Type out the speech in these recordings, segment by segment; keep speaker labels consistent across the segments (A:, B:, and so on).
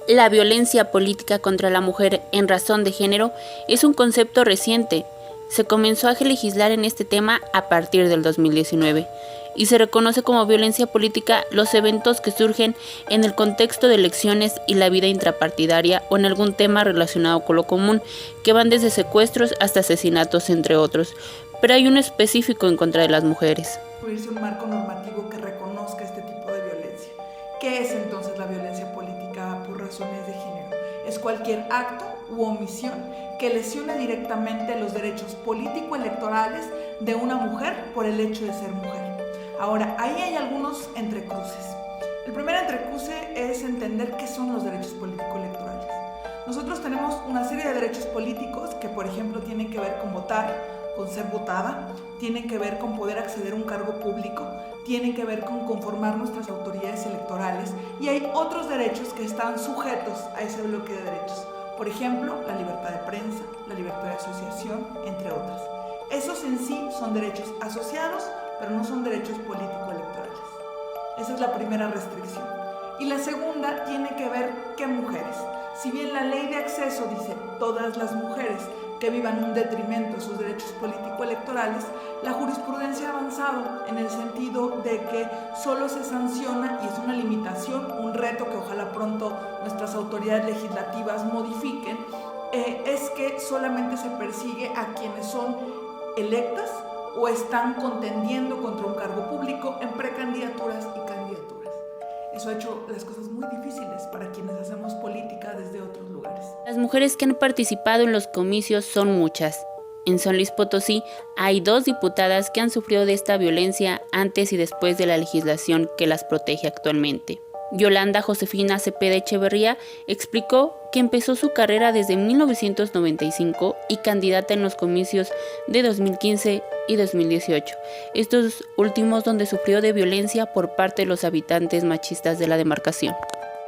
A: La violencia política contra la mujer en razón de género es un concepto reciente. Se comenzó a legislar en este tema a partir del 2019 y se reconoce como violencia política los eventos que surgen en el contexto de elecciones y la vida intrapartidaria o en algún tema relacionado con lo común, que van desde secuestros hasta asesinatos, entre otros. Pero hay uno específico en contra de las mujeres.
B: Un marco normativo que reconozca este tipo de violencia. ¿Qué es entonces la violencia política por razones de género? Es cualquier acto u omisión que lesione directamente los derechos político-electorales de una mujer por el hecho de ser mujer. Ahora, ahí hay algunos entrecruces. El primer entrecruce es entender qué son los derechos político-electorales. Nosotros tenemos una serie de derechos políticos que, por ejemplo, tienen que ver con votar, con ser votada, tienen que ver con poder acceder a un cargo público, tienen que ver con conformar nuestras autoridades electorales, y hay otros derechos que están sujetos a ese bloque de derechos. Por ejemplo, la libertad de prensa, la libertad de asociación, entre otras. Esos en sí son derechos asociados, pero no son derechos político-electorales. Esa es la primera restricción. Y la segunda tiene que ver qué mujeres. Si bien la ley de acceso dice todas las mujeres que vivan un detrimento de sus derechos político-electorales, la jurisprudencia ha avanzado en el sentido de que solo se sanciona, y es una limitación, un reto que ojalá pronto nuestras autoridades legislativas modifiquen, es que solamente se persigue a quienes son electas o están contendiendo contra un cargo público en precandidaturas y candidaturas. Eso ha hecho las cosas muy difíciles para quienes hacemos política desde otros lugares.
A: Las mujeres que han participado en los comicios son muchas. En San Luis Potosí hay 2 diputadas que han sufrido de esta violencia antes y después de la legislación que las protege actualmente. Yolanda Josefina Cepeda Echeverría explicó que empezó su carrera desde 1995 y candidata en los comicios de 2015 y 2018, estos últimos donde sufrió de violencia por parte de los habitantes machistas de la demarcación.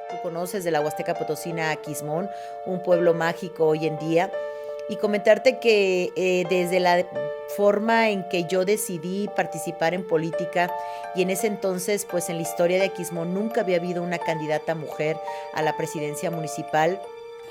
C: Tú conoces de la Huasteca Potosina a Quismón, un pueblo mágico hoy en día, y comentarte que desde la forma en que yo decidí participar en política, y en ese entonces, pues en la historia de Aquismón nunca había habido una candidata mujer a la presidencia municipal.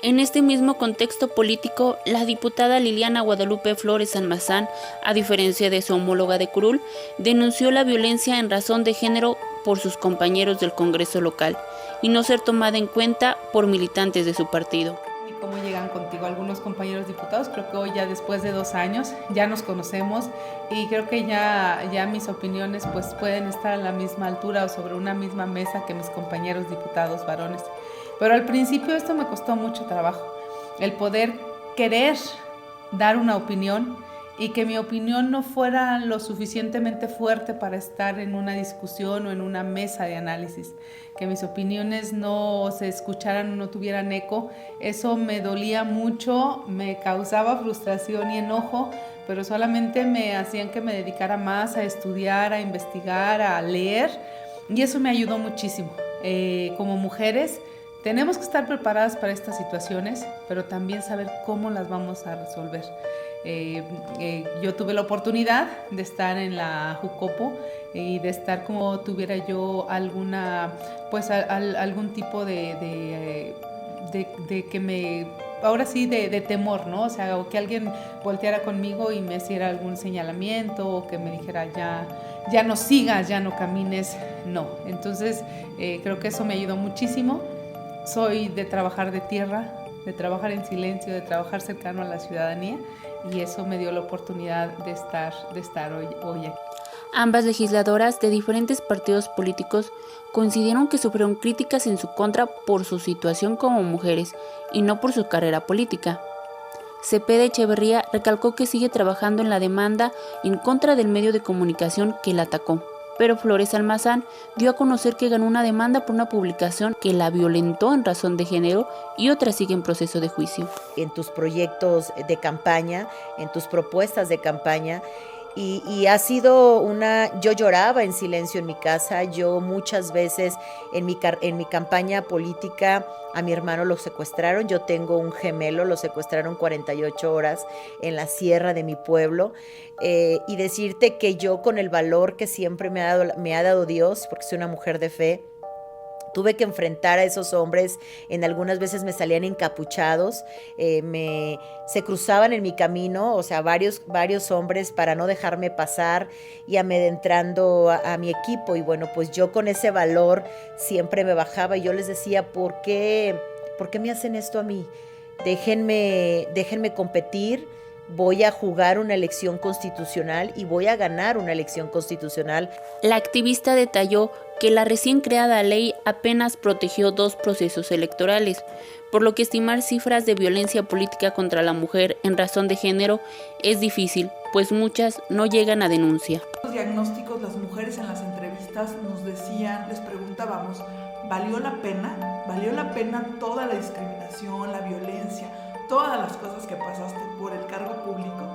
A: En este mismo contexto político, la diputada Liliana Guadalupe Flores Almazán, a diferencia de su homóloga de curul, denunció la violencia en razón de género por sus compañeros del Congreso local y no ser tomada en cuenta por militantes de su partido.
D: ¿Y cómo llegan contigo algunos compañeros diputados? Creo que hoy ya después de 2 años ya nos conocemos y creo que ya mis opiniones pues pueden estar a la misma altura o sobre una misma mesa que mis compañeros diputados varones. Pero al principio esto me costó mucho trabajo, el poder querer dar una opinión y que mi opinión no fuera lo suficientemente fuerte para estar en una discusión o en una mesa de análisis, que mis opiniones no se escucharan o no tuvieran eco. Eso me dolía mucho, me causaba frustración y enojo, pero solamente me hacían que me dedicara más a estudiar, a investigar, a leer, y eso me ayudó muchísimo. Como mujeres, tenemos que estar preparadas para estas situaciones, pero también saber cómo las vamos a resolver. Yo tuve la oportunidad de estar en la Jucopo y de estar como tuviera yo alguna, pues algún tipo de que me, ahora sí de temor, ¿no? O sea, o que alguien volteara conmigo y me hiciera algún señalamiento o que me dijera ya no sigas, ya no camines, no. Entonces creo que eso me ayudó muchísimo. Soy de trabajar de tierra, de trabajar en silencio, de trabajar cercano a la ciudadanía, y eso me dio la oportunidad de estar hoy aquí.
A: Ambas legisladoras de diferentes partidos políticos coincidieron que sufrieron críticas en su contra por su situación como mujeres y no por su carrera política. Cepeda Echeverría recalcó que sigue trabajando en la demanda en contra del medio de comunicación que la atacó. Pero Flores Almazán dio a conocer que ganó una demanda por una publicación que la violentó en razón de género y otra sigue en proceso de juicio.
C: En tus proyectos de campaña, en tus propuestas de campaña, y ha sido yo lloraba en silencio en mi casa. Yo muchas veces en mi campaña política a mi hermano lo secuestraron. Yo tengo un gemelo, lo secuestraron 48 horas en la sierra de mi pueblo. Y decirte que yo, con el valor que siempre me ha dado Dios, porque soy una mujer de fe, Tuve que enfrentar a esos hombres, en algunas veces me salían encapuchados, se cruzaban en mi camino, o sea, varios hombres para no dejarme pasar y amedrentando a mi equipo. Y bueno, pues yo con ese valor siempre me bajaba y yo les decía, ¿por qué me hacen esto a mí? Déjenme competir. Voy a jugar una elección constitucional y voy a ganar una elección constitucional.
A: La activista detalló que la recién creada ley apenas protegió 2 procesos electorales, por lo que estimar cifras de violencia política contra la mujer en razón de género es difícil, pues muchas no llegan a denuncia.
B: Los diagnósticos, las mujeres en las entrevistas nos decían, les preguntábamos, ¿valió la pena? ¿Valió la pena toda la discriminación, la violencia, todas las cosas que pasaste por el cargo público?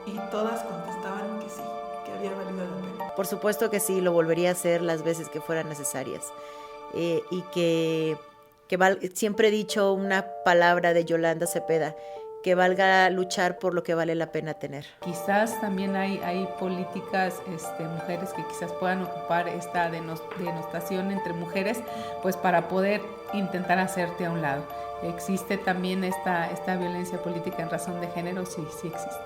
B: Y todas contestaban que sí, que había valido la pena.
C: Por supuesto que sí, lo volvería a hacer las veces que fueran necesarias. Y que siempre he dicho una palabra de Yolanda Cepeda, que valga luchar por lo que vale la pena tener.
D: Quizás también hay políticas, mujeres que quizás puedan ocupar esta denostación entre mujeres, pues para poder intentar hacerte a un lado. ¿Existe también esta violencia política en razón de género? Sí, sí existe.